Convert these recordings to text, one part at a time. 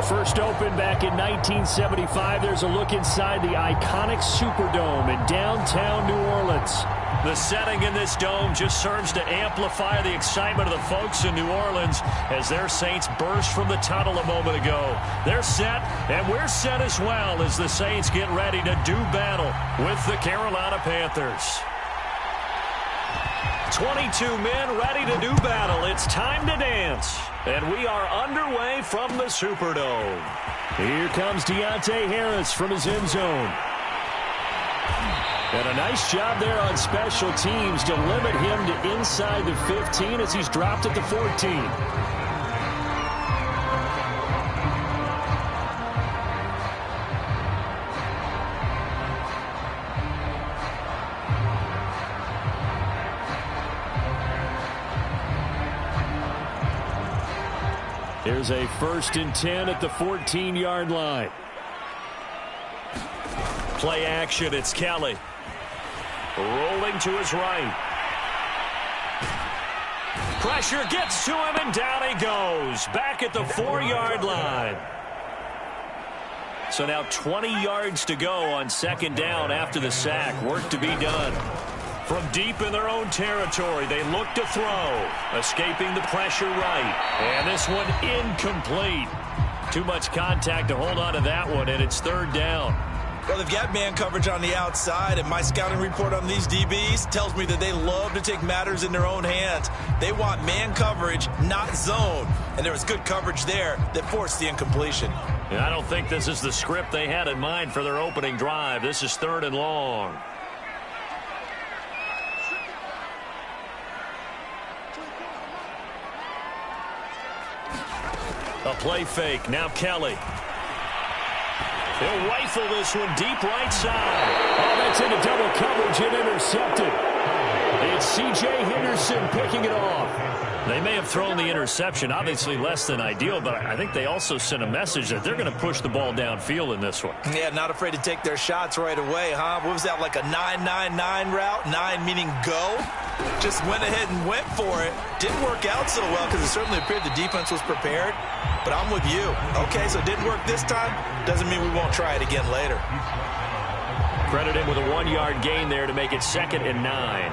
First opened back in 1975. There's a look inside the iconic Superdome in downtown New Orleans. The setting in this dome just serves to amplify the excitement of the folks in New Orleans as their Saints burst from the tunnel a moment ago. They're set, and we're set as well as the Saints get ready to do battle with the Carolina Panthers. 22 men ready to do battle. It's time to dance. And we are underway from the Superdome. Here comes Deontay Harris from his end zone. And a nice job there on special teams to limit him to inside the 15 as he's dropped at the 14. Here's a 1st and 10 at the 14-yard line. Play action, it's Kelly. Rolling to his right. Pressure gets to him, and down he goes. Back at the 4-yard line. So now 20 yards to go on 2nd down after the sack. Work to be done. From deep in their own territory, they look to throw. Escaping the pressure right. And this one incomplete. Too much contact to hold on to that one, and it's 3rd down. Well, they've got man coverage on the outside, and my scouting report on these DBs tells me that they love to take matters in their own hands. They want man coverage, not zone. And there was good coverage there that forced the incompletion. And I don't think this is the script they had in mind for their opening drive. This is 3rd and long. A play fake. Now Kelly. He'll rifle this one deep right side. Oh, that's into double coverage and intercepted. It's C.J. Henderson picking it off. They may have thrown the interception, obviously less than ideal, but I think they also sent a message that they're going to push the ball downfield in this one. Yeah, not afraid to take their shots right away, huh? What was that, like a 9-9-9 route? 9 meaning go? Just went ahead and went for it. Didn't work out so well because it certainly appeared the defense was prepared. But I'm with you. Okay, so it didn't work this time. Doesn't mean we won't try it again later. Credit him with a 1-yard gain there to make it 2nd and 9.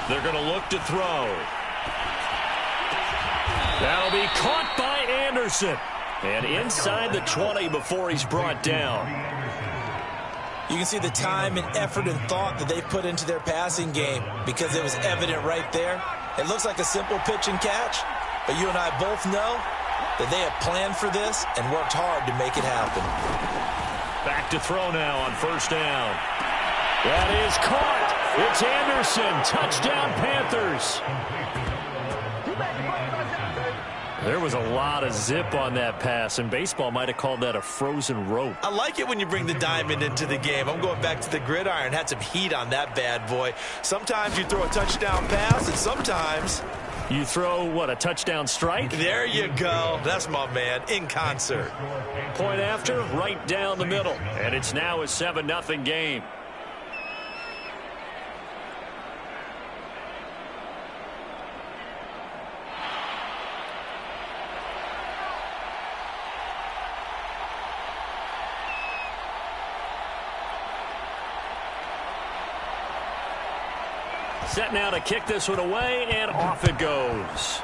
They're going to look to throw. That'll be caught by Anderson. And inside the 20 before he's brought down. You can see the time and effort and thought that they put into their passing game because it was evident right there. It looks like a simple pitch and catch, but you and I both know that they have planned for this and worked hard to make it happen. Back to throw now on 1st down. That is caught. It's Anderson. Touchdown, Panthers. There was a lot of zip on that pass, and baseball might have called that a frozen rope. I like it when you bring the diamond into the game. I'm going back to the gridiron. Had some heat on that bad boy. Sometimes you throw a touchdown pass, and sometimes you throw, what, a touchdown strike? There you go. That's my man, in concert. Point after, right down the middle. And it's now a 7-0 game. Set now to kick this one away, and off it goes.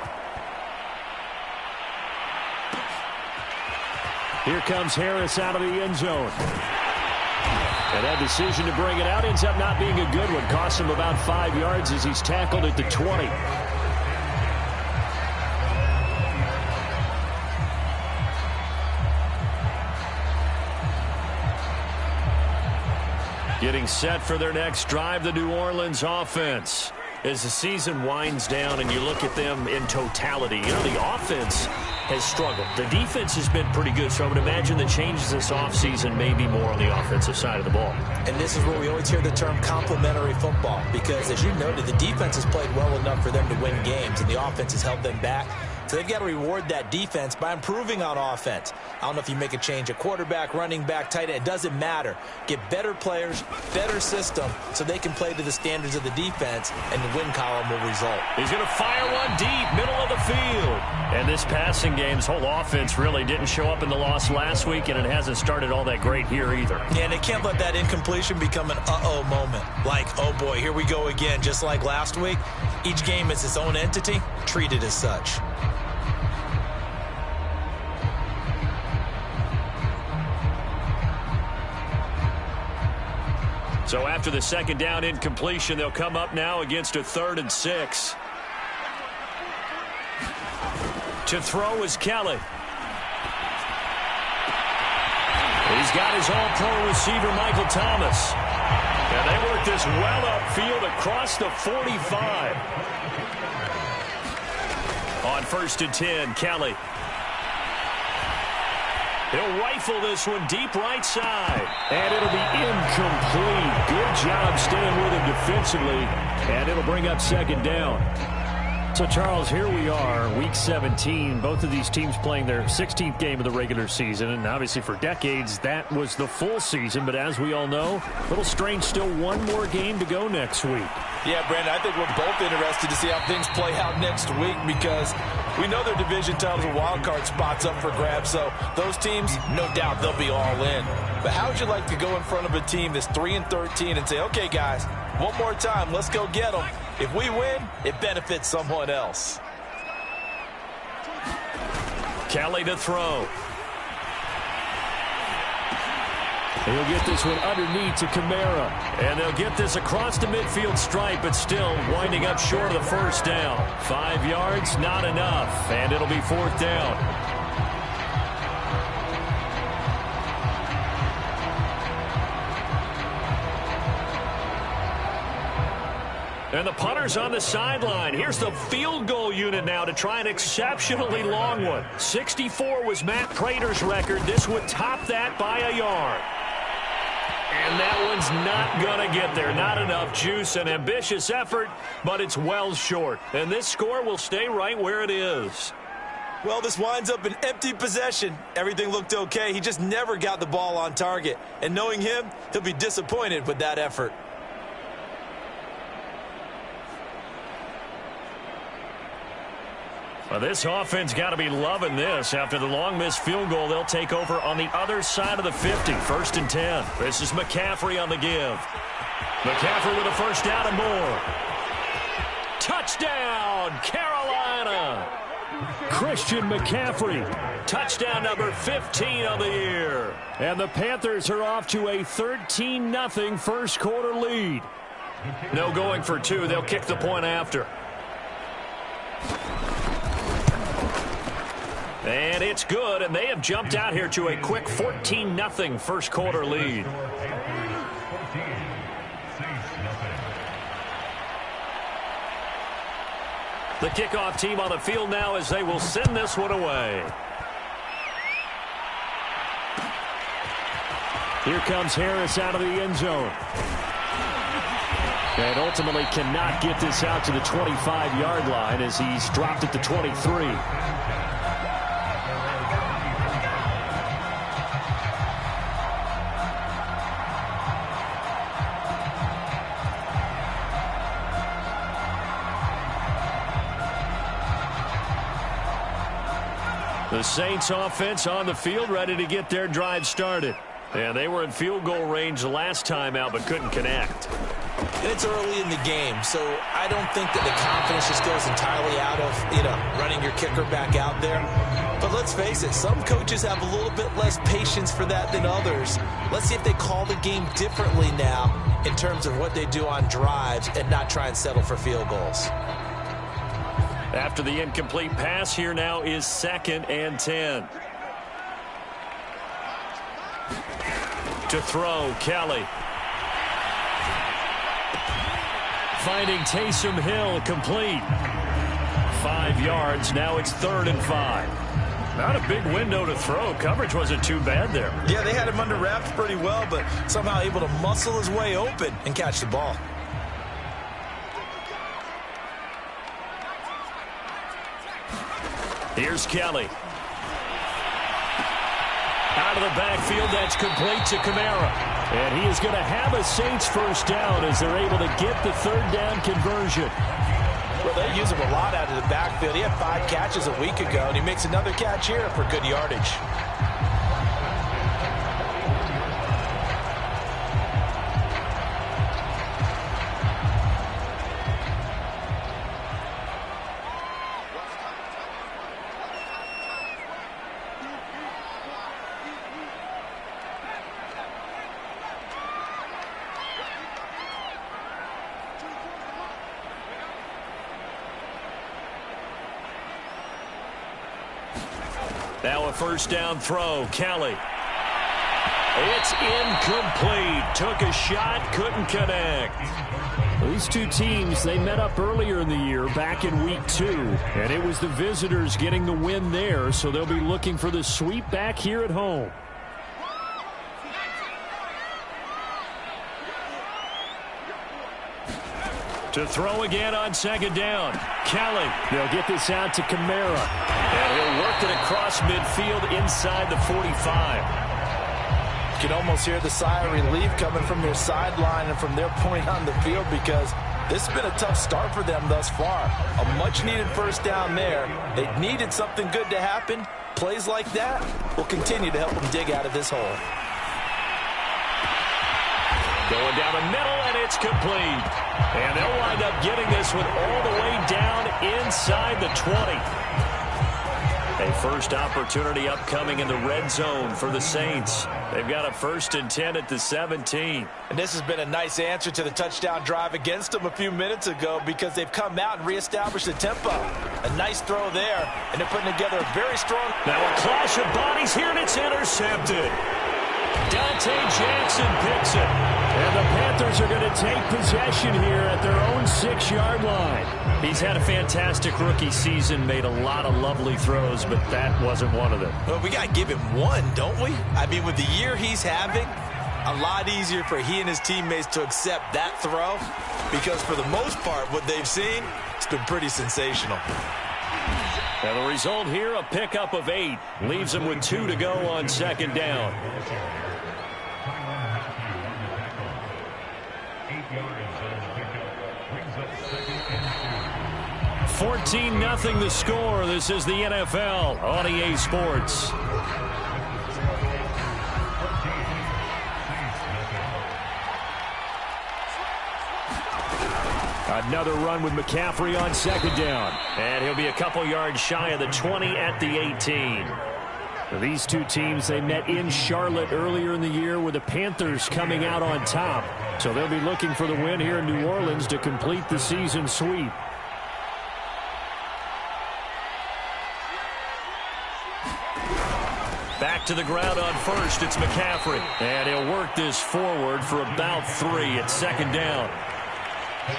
Here comes Harris out of the end zone. And that decision to bring it out ends up not being a good one. Costs him about 5 yards as he's tackled at the 20. Getting set for their next drive, the New Orleans offense. As the season winds down and you look at them in totality, you know, the offense has struggled. The defense has been pretty good, so I would imagine the changes this offseason may be more on the offensive side of the ball. And this is where we always hear the term complementary football, because as you noted, the defense has played well enough for them to win games, and the offense has held them back. So they've got to reward that defense by improving on offense. I don't know if you make a change at quarterback, running back, tight end. It doesn't matter. Get better players, better system, so they can play to the standards of the defense, and the win column will result. He's going to fire one deep, middle of the field. And this passing game's whole offense really didn't show up in the loss last week, and it hasn't started all that great here either. Yeah, and they can't let that incompletion become an uh-oh moment. Like, oh boy, here we go again, just like last week. Each game is its own entity, treat it as such. So after the second down incompletion, they'll come up now against a 3rd and 6. To throw is Kelly. He's got his all-pro receiver, Michael Thomas. And they work this well upfield across the 45. On 1st and 10, Kelly. He'll rifle this one deep right side. And it'll be incomplete. Good job staying with him defensively. And it'll bring up 2nd down. So, Charles, here we are, Week 17. Both of these teams playing their 16th game of the regular season. And obviously for decades, that was the full season. But as we all know, a little strange, still one more game to go next week. Yeah, Brandon, I think we're both interested to see how things play out next week because we know their division titles and wild card spots up for grabs. So those teams, no doubt, they'll be all in. But how would you like to go in front of a team that's 3-13 and say, okay, guys, one more time, let's go get them. If we win, it benefits someone else. Kelly to throw. He'll get this one underneath to Kamara. And they'll get this across the midfield stripe, but still winding up short of the 1st down. 5 yards, not enough. And it'll be 4th down. And the punter's on the sideline. Here's the field goal unit now to try an exceptionally long one. 64 was Matt Prater's record. This would top that by a yard. And that one's not going to get there. Not enough juice. An ambitious effort, but it's well short. And this score will stay right where it is. Well, this winds up an empty possession. Everything looked okay. He just never got the ball on target. And knowing him, he'll be disappointed with that effort. Well, this offense got to be loving this. After the long missed field goal, they'll take over on the other side of the 50. 1st and 10. This is McCaffrey on the give. McCaffrey with a 1st down and more. Touchdown, Carolina. Christian McCaffrey. Touchdown number 15 of the year. And the Panthers are off to a 13-0 first quarter lead. No going for 2. They'll kick the point after. And it's good, and they have jumped out here to a quick 14-0 first quarter lead. The kickoff team on the field now as they will send this one away. Here comes Harris out of the end zone. And ultimately cannot get this out to the 25-yard line as he's dropped at the 23. The Saints offense on the field ready to get their drive started. And they were in field goal range the last time out but couldn't connect. And it's early in the game, so I don't think that the confidence just goes entirely out of, running your kicker back out there. But let's face it, some coaches have a little bit less patience for that than others. Let's see if they call the game differently now in terms of what they do on drives and not try and settle for field goals. After the incomplete pass, here now is 2nd and 10. To throw, Kelly. Finding Taysom Hill complete. 5 yards, now it's 3rd and 5. Not a big window to throw. Coverage wasn't too bad there. Yeah, they had him under wraps pretty well, but somehow able to muscle his way open and catch the ball. Here's Kelly. Out of the backfield, that's complete to Kamara. And he is going to have a Saints first down as they're able to get the third down conversion. Well, they use him a lot out of the backfield. He had 5 catches a week ago, and he makes another catch here for good yardage. Now a first down throw. Kelly. It's incomplete. Took a shot, couldn't connect. These two teams, they met up earlier in the year back in week 2. And it was the visitors getting the win there, so they'll be looking for the sweep back here at home. To throw again on second down. Kelly. They'll get this out to Kamara. And he'll work it across midfield inside the 45. You can almost hear the sigh of relief coming from their sideline and from their point on the field, because this has been a tough start for them thus far. A much-needed first down there. They needed something good to happen. Plays like that will continue to help them dig out of this hole. Going down the middle, and it's complete. And they'll wind up getting this one all the way down inside the 20. A first opportunity upcoming in the red zone for the Saints. They've got a 1st and 10 at the 17. And this has been a nice answer to the touchdown drive against them a few minutes ago, because they've come out and reestablished the tempo. A nice throw there, and they're putting together a very strong... Now a clash of bodies here, and it's intercepted. Dante Jackson picks it. And the Panthers are going to take possession here at their own 6-yard line. He's had a fantastic rookie season, made a lot of lovely throws, but that wasn't one of them. Well, we got to give him one, don't we? I mean, with the year he's having, a lot easier for he and his teammates to accept that throw, because for the most part, what they've seen, it's been pretty sensational. And the result here, a pickup of 8. Leaves them with 2 to go on second down. 14-0 the score. This is the NFL on EA Sports. Another run with McCaffrey on second down. And he'll be a couple yards shy of the 20 at the 18. These two teams, they met in Charlotte earlier in the year with the Panthers coming out on top. So they'll be looking for the win here in New Orleans to complete the season sweep. Back to the ground on first, it's McCaffrey. And he'll work this forward for about 3 at second down.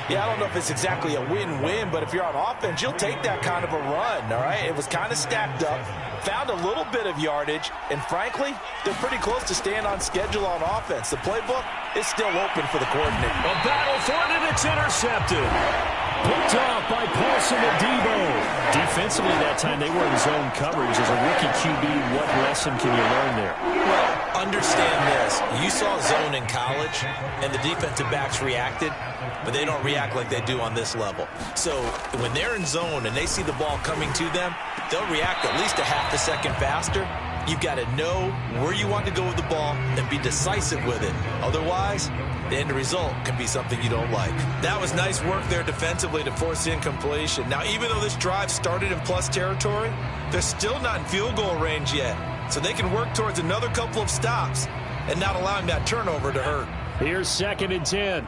Yeah, I don't know if it's exactly a win-win, but if you're on offense, you'll take that kind of a run, all right? It was kind of stacked up, found a little bit of yardage, and frankly, they're pretty close to staying on schedule on offense. The playbook is still open for the coordinator. A battle for it, and it's intercepted. Picked off by Paulson Adebo. Defensively that time, they were in zone coverage. As a rookie QB, what lesson can you learn there? Well, understand this. You saw zone in college, and the defensive backs reacted, but they don't react like they do on this level. So when they're in zone and they see the ball coming to them, they'll react at least a half a second faster. You've got to know where you want to go with the ball and be decisive with it. Otherwise, the end result can be something you don't like. That was nice work there defensively to force incompletion. Now, even though this drive started in plus territory, they're still not in field goal range yet. So they can work towards another couple of stops and not allowing that turnover to hurt. Here's 2nd and 10.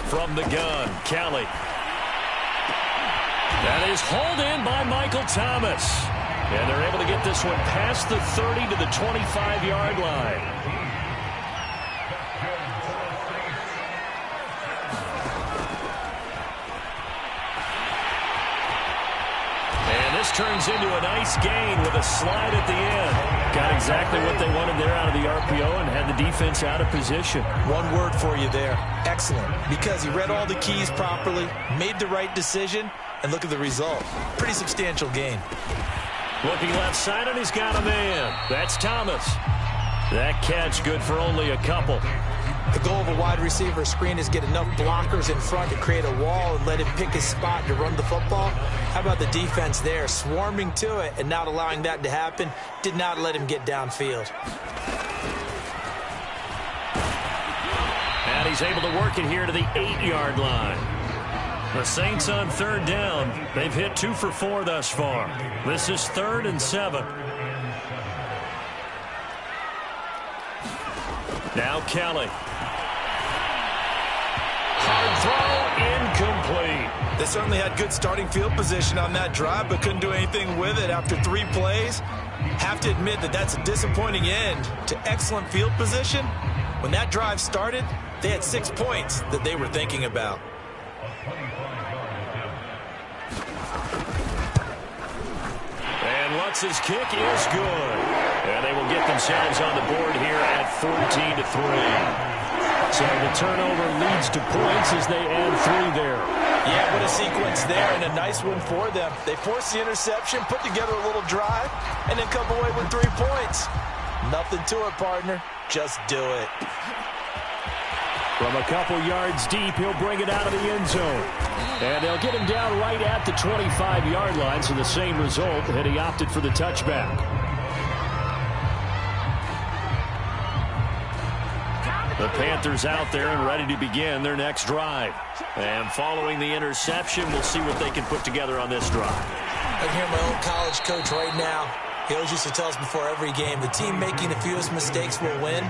From the gun, Kelly. That is hauled in by Michael Thomas. And they're able to get this one past the 30 to the 25-yard line. And this turns into a nice gain with a slide at the end. Got exactly what they wanted there out of the RPO and had the defense out of position. One word for you there, excellent, because he read all the keys properly, made the right decision, and look at the result. Pretty substantial gain. Looking left side, and he's got a man. That's Thomas. That catch good for only a couple. The goal of a wide receiver screen is get enough blockers in front to create a wall and let him pick his spot to run the football. How about the defense there, swarming to it and not allowing that to happen? Did not let him get downfield. And he's able to work it here to the 8-yard line. The Saints on third down. They've hit 2 for 4 thus far. This is 3rd and 7. Now Kelly. Hard throw, incomplete. They certainly had good starting field position on that drive, but couldn't do anything with it after 3 plays. Have to admit that that's a disappointing end to excellent field position. When that drive started, they had 6 points that they were thinking about. And Lutz's kick is good. And they will get themselves on the board here at 14-3. So the turnover leads to points as they add 3 there. Yeah, what a sequence there, and a nice one for them. They forced the interception, put together a little drive, and then come away with 3 points. Nothing to it, partner. Just do it. From a couple yards deep, he'll bring it out of the end zone. And they'll get him down right at the 25-yard line, so the same result, and he opted for the touchback. The Panthers out there and ready to begin their next drive. And following the interception, we'll see what they can put together on this drive. I hear my own college coach right now. He always used to tell us before every game, the team making the fewest mistakes will win.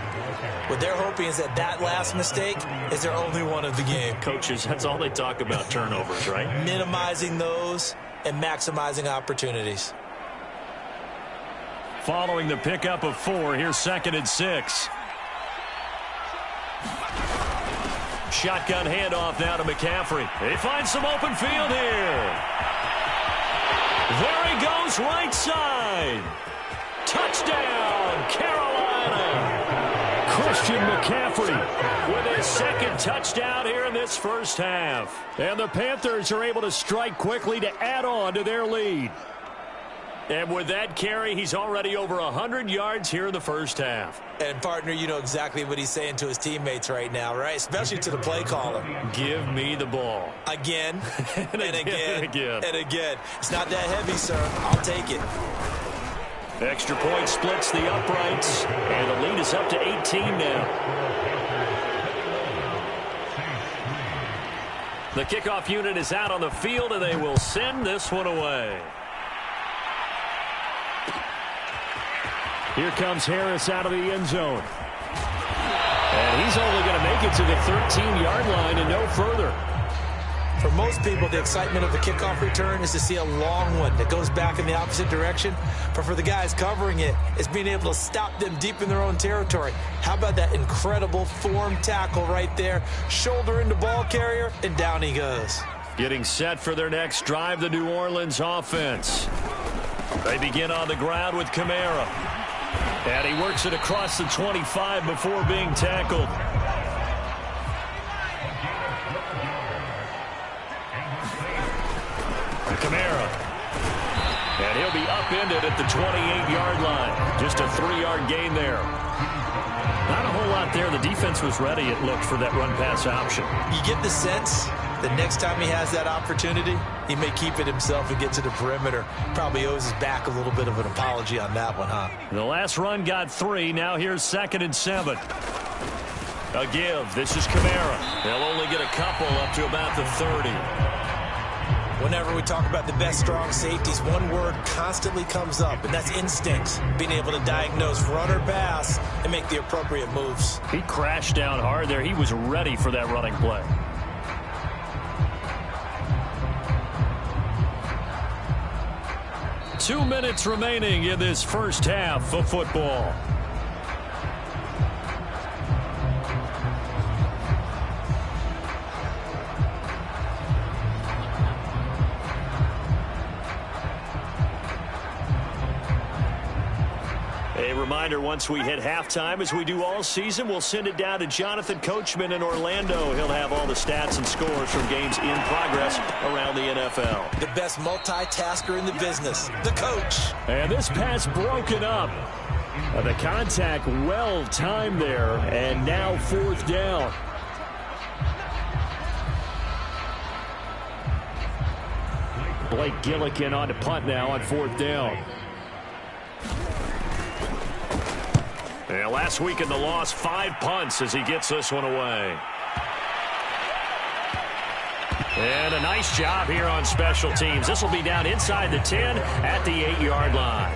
What they're hoping is that that last mistake is their only one of the game. Coaches, that's all they talk about, turnovers, right? Minimizing those and maximizing opportunities. Following the pickup of 4, here's 2nd and 6. Shotgun handoff now to McCaffrey. He finds some open field here. There he goes, right side. Touchdown, Carolina. Christian McCaffrey with his 2nd touchdown here in this first half. And the Panthers are able to strike quickly to add on to their lead. And with that carry, he's already over 100 yards here in the first half. And, partner, you know exactly what he's saying to his teammates right now, right? Especially to the play caller. Give me the ball. Again, and again, and again. And again. It's not that heavy, sir. I'll take it. Extra point splits the uprights, and the lead is up to 18 now. The kickoff unit is out on the field, and they will send this one away. Here comes Harris out of the end zone. And he's only going to make it to the 13-yard line and no further. For most people, the excitement of the kickoff return is to see a long one that goes back in the opposite direction. But for the guys covering it, it's being able to stop them deep in their own territory. How about that incredible form tackle right there? Shoulder into ball carrier, and down he goes. Getting set for their next drive, the New Orleans offense. They begin on the ground with Kamara. And he works it across the 25 before being tackled. Kamara. And he'll be upended at the 28-yard line. Just a 3-yard gain there. Not a whole lot there. The defense was ready, it looked, for that run-pass option. You get the sense that next time he has that opportunity, he may keep it himself and get to the perimeter. Probably owes his back a little bit of an apology on that one, huh? The last run got 3. Now here's 2nd and 7. A give. This is Kamara. They'll only get a couple up to about the 30. Whenever we talk about the best strong safeties, one word constantly comes up, and that's instincts. Being able to diagnose run or pass and make the appropriate moves. He crashed down hard there. He was ready for that running play. Two minutes remaining in this first half of football. reminder, once we hit halftime, as we do all season, we'll send it down to Jonathan Coachman in Orlando. He'll have all the stats and scores from games in progress around the NFL. The best multitasker in the business, the coach. And this pass broken up. The contact well timed there, and now 4th down. Blake Gillikin on to punt now on 4th down. And last week in the loss, 5 punts as he gets this one away. And a nice job here on special teams. This will be down inside the 10 at the 8-yard line.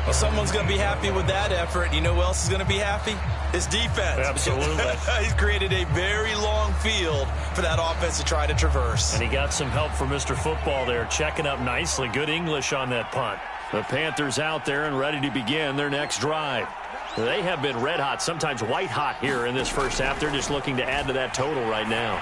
Well, someone's going to be happy with that effort. You know who else is going to be happy? His defense. Absolutely. He's created a very long field for that offense to try to traverse. And he got some help from Mr. Football there, checking up nicely. Good English on that punt. The Panthers out there and ready to begin their next drive. They have been red hot, sometimes white hot here in this first half. They're just looking to add to that total right now.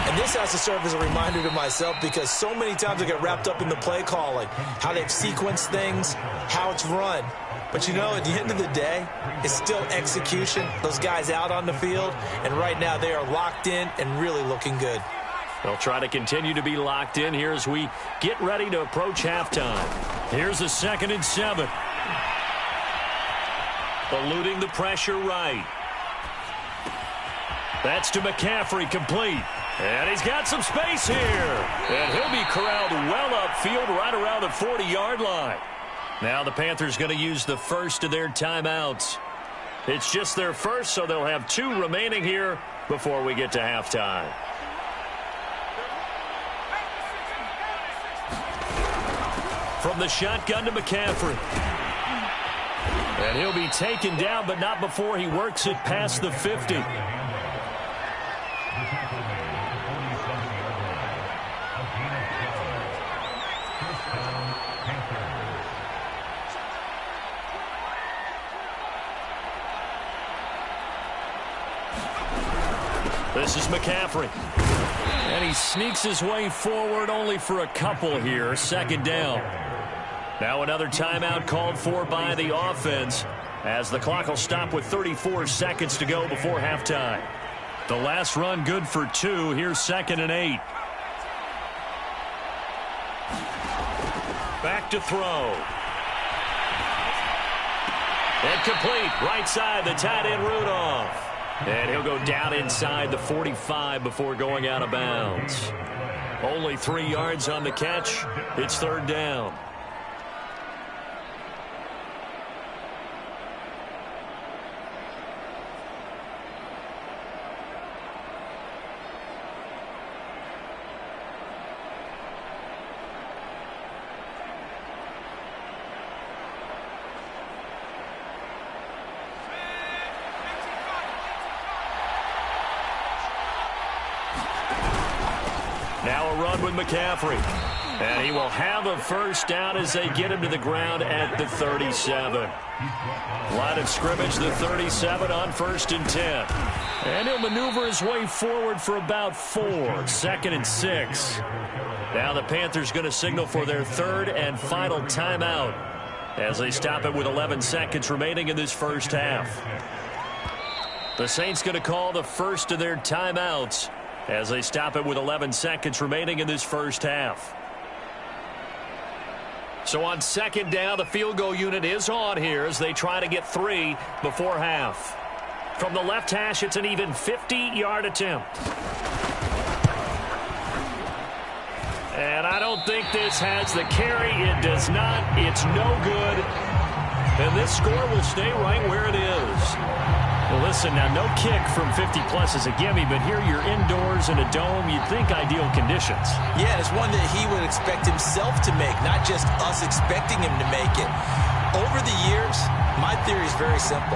And this has to serve as a reminder to myself, because so many times I get wrapped up in the play calling, how they've sequenced things, how it's run. But, you know, at the end of the day, it's still execution. Those guys out on the field, and right now they are locked in and really looking good. They'll try to continue to be locked in here as we get ready to approach halftime. Here's a 2nd and 7. Eluding the pressure right. That's to McCaffrey, complete. And he's got some space here. And he'll be corralled well upfield right around the 40-yard line. Now the Panthers going to use the first of their timeouts. It's just their first, so they'll have 2 remaining here before we get to halftime. From the shotgun to McCaffrey. And he'll be taken down, but not before he works it past the 50. This is McCaffrey. And he sneaks his way forward only for a couple here. 2nd down. Now another timeout called for by the offense as the clock will stop with 34 seconds to go before halftime. The last run good for 2. Here's 2nd and 8. Back to throw. And complete. Right side, the tight end Rudolph. And he'll go down inside the 45 before going out of bounds. Only 3 yards on the catch. It's 3rd down. Now a run with McCaffrey. And he will have a first down as they get him to the ground at the 37. Line of scrimmage, the 37 on 1st and 10. And he'll maneuver his way forward for about 4. 2nd and 6. Now the Panthers going to signal for their 3rd and final timeout as they stop it with 11 seconds remaining in this first half. The Saints going to call the first of their timeouts as they stop it with 11 seconds remaining in this first half. So on 2nd down, the field goal unit is on here as they try to get 3 before half. From the left hash, it's an even 50-yard attempt. And I don't think this has the carry. It does not. It's no good. And this score will stay right where it is. Well, listen, now no kick from 50-plus is a gimme, but here you're indoors in a dome. You'd think ideal conditions. Yeah, it's one that he would expect himself to make, not just us expecting him to make it. Over the years, my theory is very simple.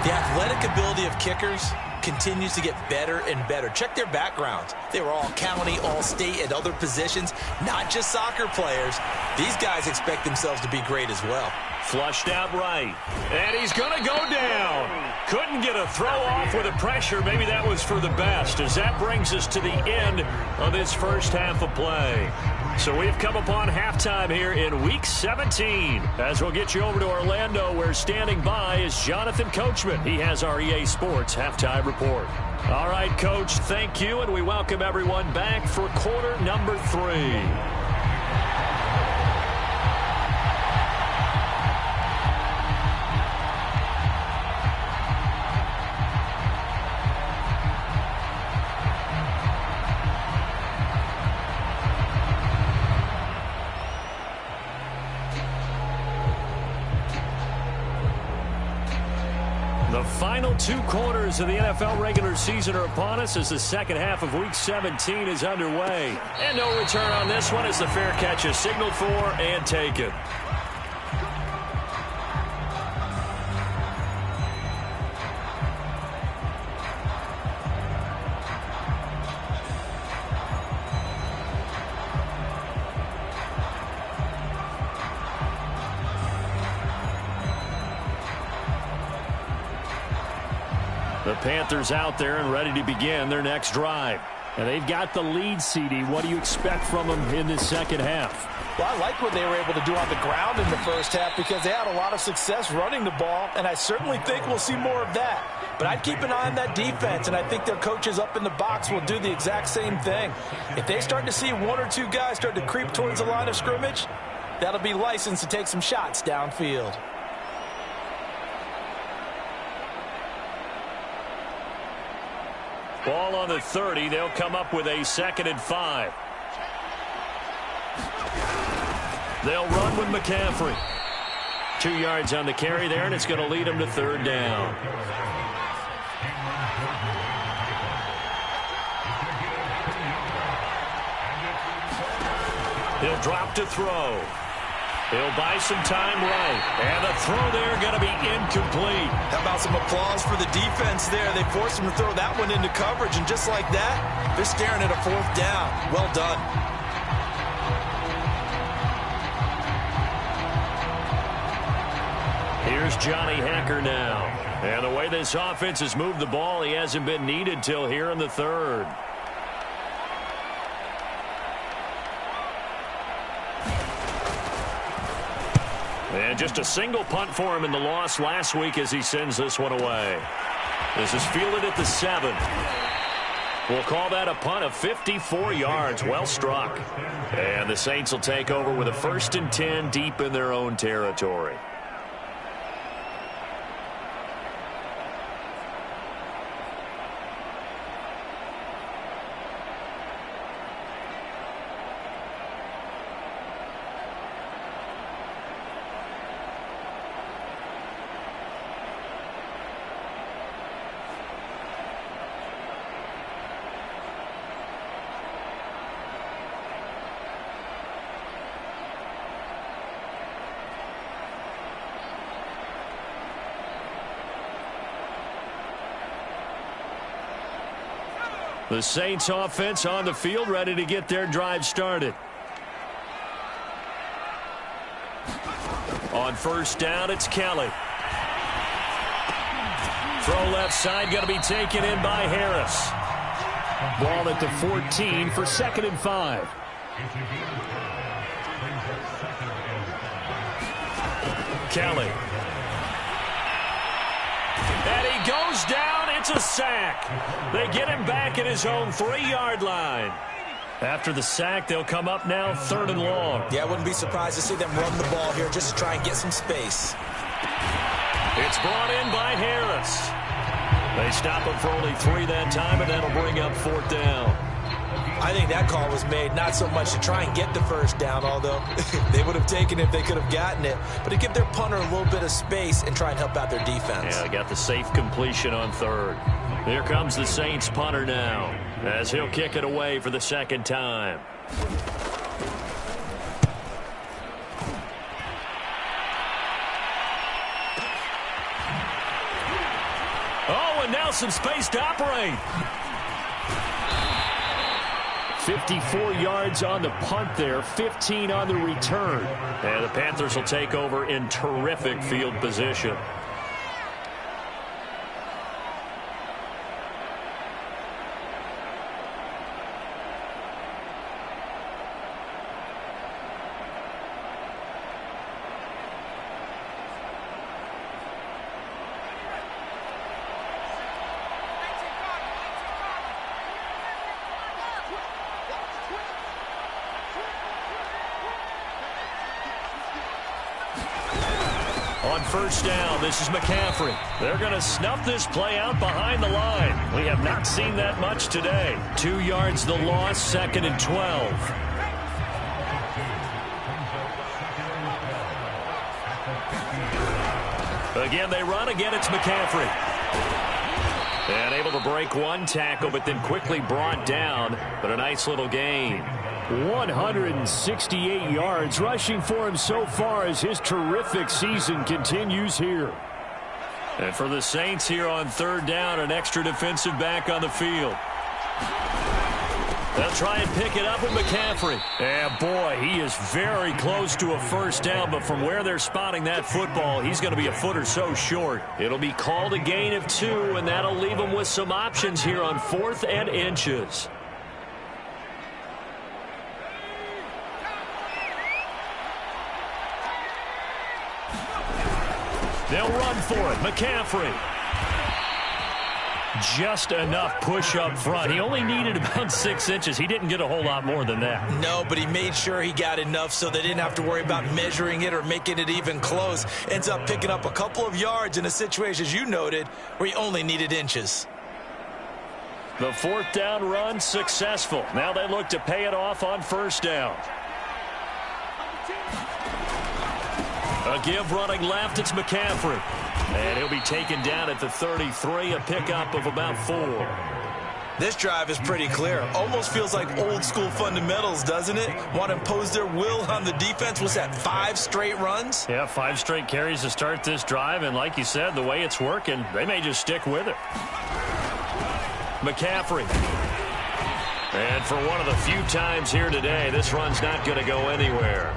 The athletic ability of kickers continues to get better and better. Check their backgrounds. They were all county, all state, at other positions, not just soccer players. These guys expect themselves to be great as well. Flushed out right. And he's going to go down. Couldn't get a throw off with the pressure. Maybe that was for the best, as that brings us to the end of this first half of play. So we've come upon halftime here in Week 17. As we'll get you over to Orlando, where standing by is Jonathan Coachman. He has our EA Sports Halftime Report. All right, Coach, thank you, and we welcome everyone back for quarter number 3. The final 2 quarters of the NFL regular season are upon us as the second half of Week 17 is underway. And no return on this one as the fair catch is signaled for and taken. The Panthers out there and ready to begin their next drive. And they've got the lead, CD. What do you expect from them in this second half? Well, I like what they were able to do on the ground in the first half because they had a lot of success running the ball, and I certainly think we'll see more of that. But I'd keep an eye on that defense, and I think their coaches up in the box will do the exact same thing. If they start to see 1 or 2 guys start to creep towards the line of scrimmage, that'll be licensed to take some shots downfield. Ball on the 30. They'll come up with a 2nd and 5. They'll run with McCaffrey. 2 yards on the carry there, and it's going to lead them to 3rd down. He'll drop to throw. He'll buy some time right. And the throw there going to be incomplete. How about some applause for the defense there? They forced him to throw that one into coverage, and just like that, they're staring at a 4th down. Well done. Here's Johnny Hacker now. And the way this offense has moved the ball, he hasn't been needed till here in the 3rd. And just a single punt for him in the loss last week as he sends this one away. This is fielded at the 7. We'll call that a punt of 54 yards. Well struck. And the Saints will take over with a 1st and 10 deep in their own territory. The Saints offense on the field, ready to get their drive started. On 1st down, it's Kelly. Throw left side, going to be taken in by Harris. Ball at the 14 for 2nd and 5. Kelly. And he goes down. It's a sack. They get him back at his own 3-yard line. After the sack, they'll come up now 3rd and long. Yeah, I wouldn't be surprised to see them run the ball here just to try and get some space. It's brought in by Harris. They stop him for only 3 that time, and that'll bring up 4th down. I think that call was made not so much to try and get the 1st down, although they would have taken it if they could have gotten it, but to give their punter a little bit of space and try and help out their defense. Yeah, they got the safe completion on 3rd. Here comes the Saints punter now, as he'll kick it away for the 2nd time. Oh, and now some space to operate. 54 yards on the punt there, 15 on the return. And the Panthers will take over in terrific field position. On first down, this is McCaffrey. They're going to snuff this play out behind the line. We have not seen that much today. 2 yards the loss, 2nd and 12. Again, they run. Again, it's McCaffrey. And able to break one tackle, but then quickly brought down. But a nice little gain. 168 yards rushing for him so far as his terrific season continues here. And for the Saints here on third down, an extra defensive back on the field. They'll try and pick it up with McCaffrey. And boy, he is very close to a first down, but from where they're spotting that football, he's going to be a foot or so short. It'll be called a gain of 2, and that'll leave them with some options here on 4th and inches. They'll run for it. McCaffrey. Just enough push up front. He only needed about 6 inches. He didn't get a whole lot more than that. No, but he made sure he got enough so they didn't have to worry about measuring it or making it even close. Ends up picking up a couple of yards in a situation, as you noted, where he only needed inches. The 4th down run successful. Now they look to pay it off on first down. A give running left, it's McCaffrey. And he'll be taken down at the 33, a pickup of about 4. This drive is pretty clear. Almost feels like old school fundamentals, doesn't it? Want to impose their will on the defense. What's that, 5 straight runs? Yeah, 5 straight carries to start this drive. And like you said, the way it's working, they may just stick with it. McCaffrey. And for one of the few times here today, this run's not going to go anywhere.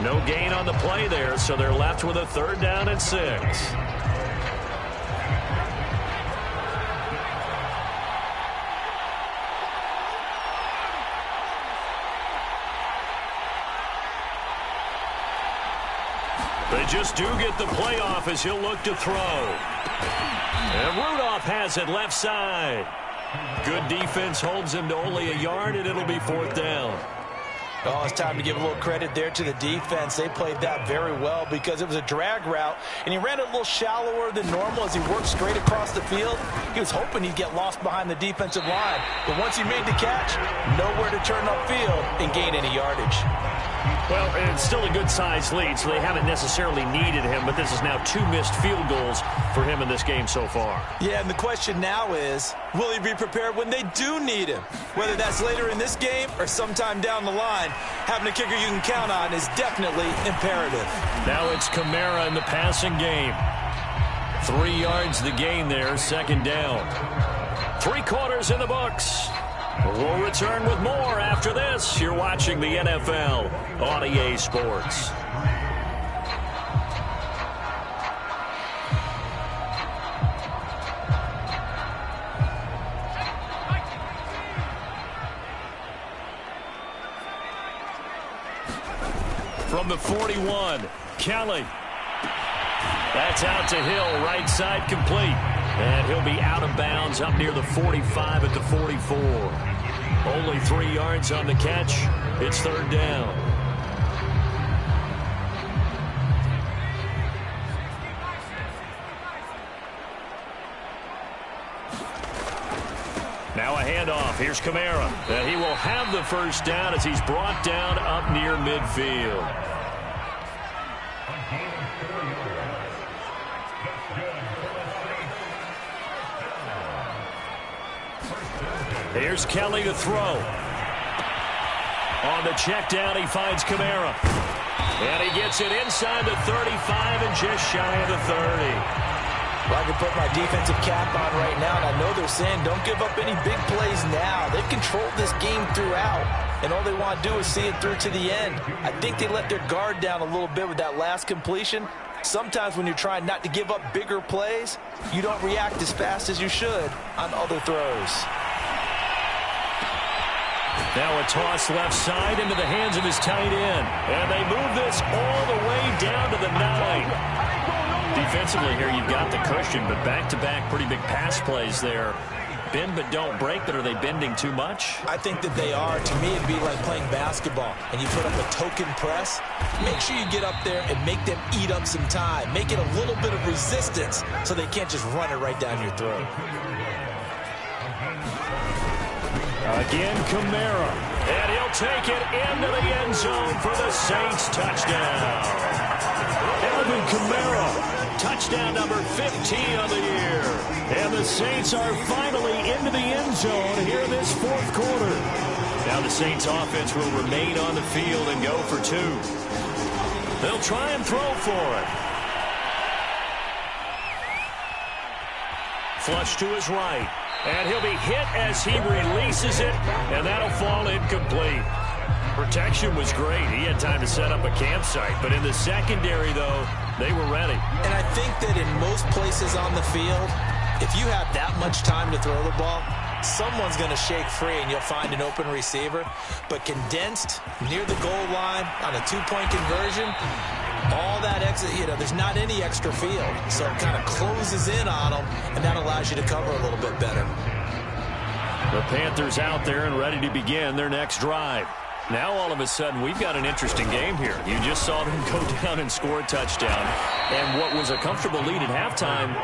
No gain on the play there, so they're left with a 3rd down and 6. They just do get the play off as he'll look to throw. And Rudolph has it left side. Good defense holds him to only a yard, and it'll be 4th down. Oh, it's time to give a little credit there to the defense. They played that very well because it was a drag route, and he ran it a little shallower than normal as he worked straight across the field. He was hoping he'd get lost behind the defensive line, but once he made the catch, nowhere to turn upfield and gain any yardage. Well, it's still a good-sized lead, so they haven't necessarily needed him, but this is now 2 missed field goals for him in this game so far. Yeah, and the question now is, will he be prepared when they do need him? Whether that's later in this game or sometime down the line, having a kicker you can count on is definitely imperative. Now it's Kamara in the passing game. 3 yards the gain there, 2nd down. 3 quarters in the books. We'll return with more after this. You're watching the NFL on EA Sports. From the 41, Kelly. That's out to Hill, right side complete. And he'll be out of bounds up near the 45 at the 44. Only 3 yards on the catch. It's 3rd down. Now a handoff. Here's Kamara. And he will have the first down as he's brought down up near midfield. Here's Kelly to throw. On the check down, he finds Kamara. And he gets it inside the 35 and just shy of the 30. Well, I can put my defensive cap on right now, and I know they're saying don't give up any big plays now. They've controlled this game throughout, and all they want to do is see it through to the end. I think they let their guard down a little bit with that last completion. Sometimes when you're trying not to give up bigger plays, you don't react as fast as you should on other throws. Now a toss left side into the hands of his tight end. And they move this all the way down to the 9. Defensively here, you've got the cushion, but back-to-back pretty big pass plays there. bend but don't break, but are they bending too much? I think that they are. To me, it'd be like playing basketball, and you put up a token press. Make sure you get up there and make them eat up some time. Make it a little bit of resistance so they can't just run it right down your throat. Again, Kamara. And he'll take it into the end zone for the Saints touchdown. Alvin Kamara, touchdown number 15 of the year. And the Saints are finally into the end zone here in this fourth quarter. Now the Saints offense will remain on the field and go for two. They'll try and throw for it. Flush to his right. And he'll be hit as he releases it, and that'll fall incomplete. Protection was great. He had time to set up a campsite. But in the secondary, though, they were ready. And I think that in most places on the field, if you have that much time to throw the ball, someone's going to shake free and you'll find an open receiver. But condensed, near the goal line, on a two-point conversion, all that exit, there's not any extra field. So it kind of closes in on them, and that allows you to cover a little bit better. The Panthers out there and ready to begin their next drive. Now, all of a sudden, we've got an interesting game here. You just saw them go down and score a touchdown. And what was a comfortable lead at halftime,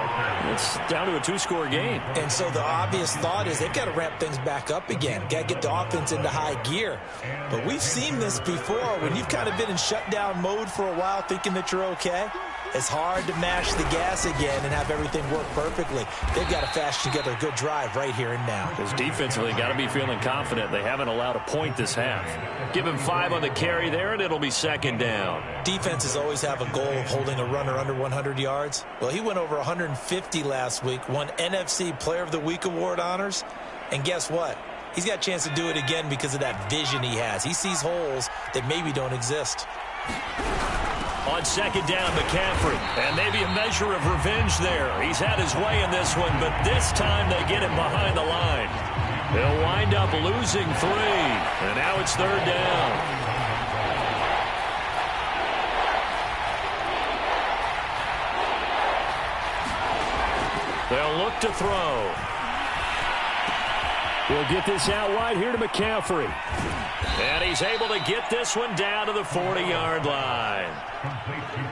it's down to a two-score game. And so the obvious thought is they've got to ramp things back up again. Got to get the offense into high gear. But we've seen this before. When you've kind of been in shutdown mode for a while thinking that you're okay, it's hard to mash the gas again and have everything work perfectly. They've got to fashion together a good drive right here and now. Because defensively, got to be feeling confident. They haven't allowed a point this half. Give him 5 on the carry there, and it'll be second down. Defenses always have a goal of holding a runner under 100 yards. Well, he went over 150 last week, won NFC Player of the Week award honors. And guess what? He's got a chance to do it again because of that vision he has. He sees holes that maybe don't exist. On second down, McCaffrey. And maybe a measure of revenge there. He's had his way in this one, but this time they get him behind the line. They'll wind up losing 3. And now it's third down. They'll look to throw. We'll get this out wide here to McCaffrey. And he's able to get this one down to the 40-yard line.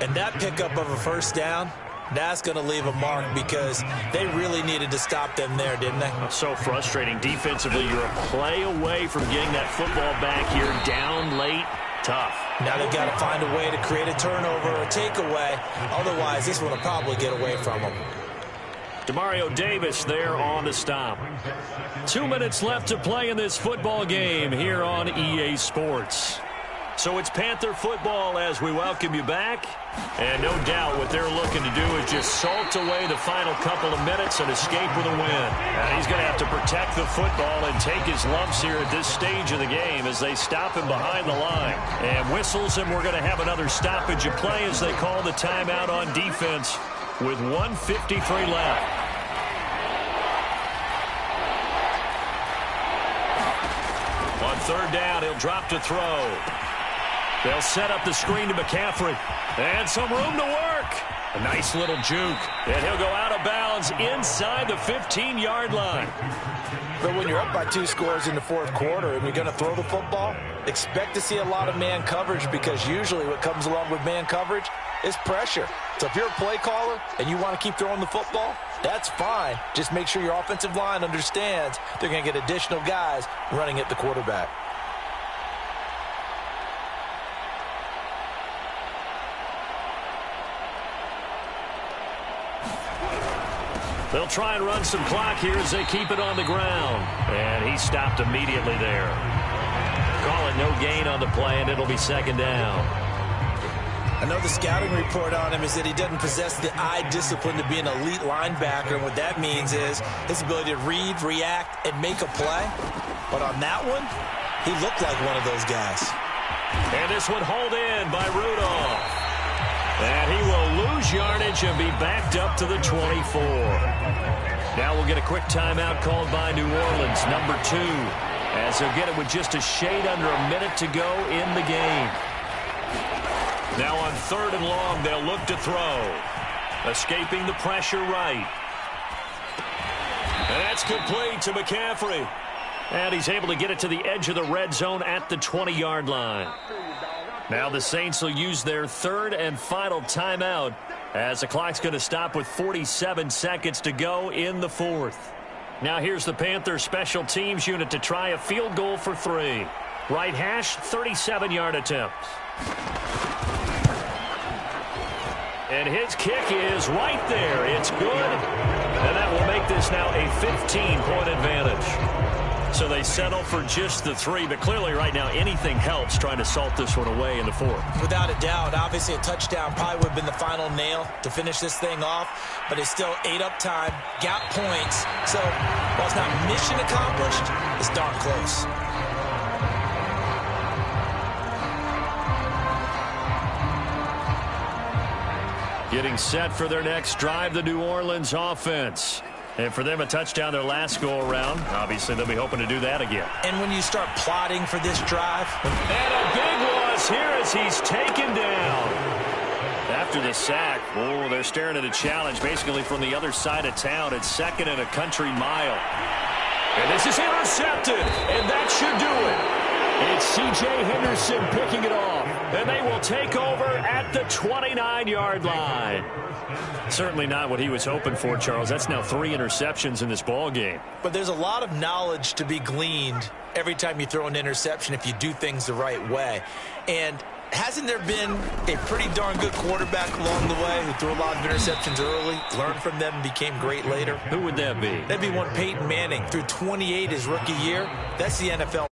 And that pickup of a first down, that's going to leave a mark because they really needed to stop them there, didn't they? So frustrating. Defensively, you're a play away from getting that football back here down late. Tough. Now they've got to find a way to create a turnover or a takeaway. Otherwise, this one will probably get away from them. Demario Davis there on the stop. 2 minutes left to play in this football game here on EA Sports. So it's Panther football as we welcome you back. And no doubt what they're looking to do is just salt away the final couple of minutes and escape with a win. And he's going to have to protect the football and take his lumps here at this stage of the game as they stop him behind the line. And whistles, and we're going to have another stoppage of play as they call the timeout on defense with 1:53 left. On third down, he'll drop to throw. They'll set up the screen to McCaffrey. And some room to work. A nice little juke. And he'll go out of bounds inside the 15-yard line. But when you're up by 2 scores in the fourth quarter and you're going to throw the football, expect to see a lot of man coverage because usually what comes along with man coverage is pressure. So if you're a play caller and you want to keep throwing the football, that's fine. Just make sure your offensive line understands they're going to get additional guys running at the quarterback. They'll try and run some clock here as they keep it on the ground. And he stopped immediately there. Call it no gain on the play, and it'll be second down. I know the scouting report on him is that he doesn't possess the eye discipline to be an elite linebacker. And what that means is his ability to read, react, and make a play. But on that one, he looked like one of those guys. And this one hauled in by Rudolph. And he will lose yardage and be backed up to the 24. Now we'll get a quick timeout called by New Orleans, number 2, as they'll get it with just a shade under a minute to go in the game. Now on third and long, they'll look to throw. Escaping the pressure right. That's complete to McCaffrey. And he's able to get it to the edge of the red zone at the 20-yard line. Now the Saints will use their third and final timeout as the clock's going to stop with 47 seconds to go in the fourth. Now here's the Panthers special teams unit to try a field goal for 3. Right hash, 37-yard attempt. And his kick is right there. It's good. And that will make this now a 15-point advantage. So they settle for just the 3, but clearly right now anything helps trying to salt this one away in the fourth. Without a doubt, obviously a touchdown probably would have been the final nail to finish this thing off, but it's still ate up time, got points. So while it's not mission accomplished, it's darn close. Getting set for their next drive, the New Orleans offense. And for them, a touchdown their last go-around. Obviously, they'll be hoping to do that again. And when you start plotting for this drive. And a big loss here as he's taken down. After the sack, oh, they're staring at a challenge basically from the other side of town. It's 2nd and a country mile. And this is intercepted, and that should do it. It's C.J. Henderson picking it off. And they will take over at the 29-yard line. Certainly not what he was hoping for, Charles. That's now 3 interceptions in this ball game. But there's a lot of knowledge to be gleaned every time you throw an interception if you do things the right way. And hasn't there been a pretty darn good quarterback along the way who threw a lot of interceptions early, learned from them, and became great later? Who would that be? That'd be one Peyton Manning. Threw 28 his rookie year. That's the NFL.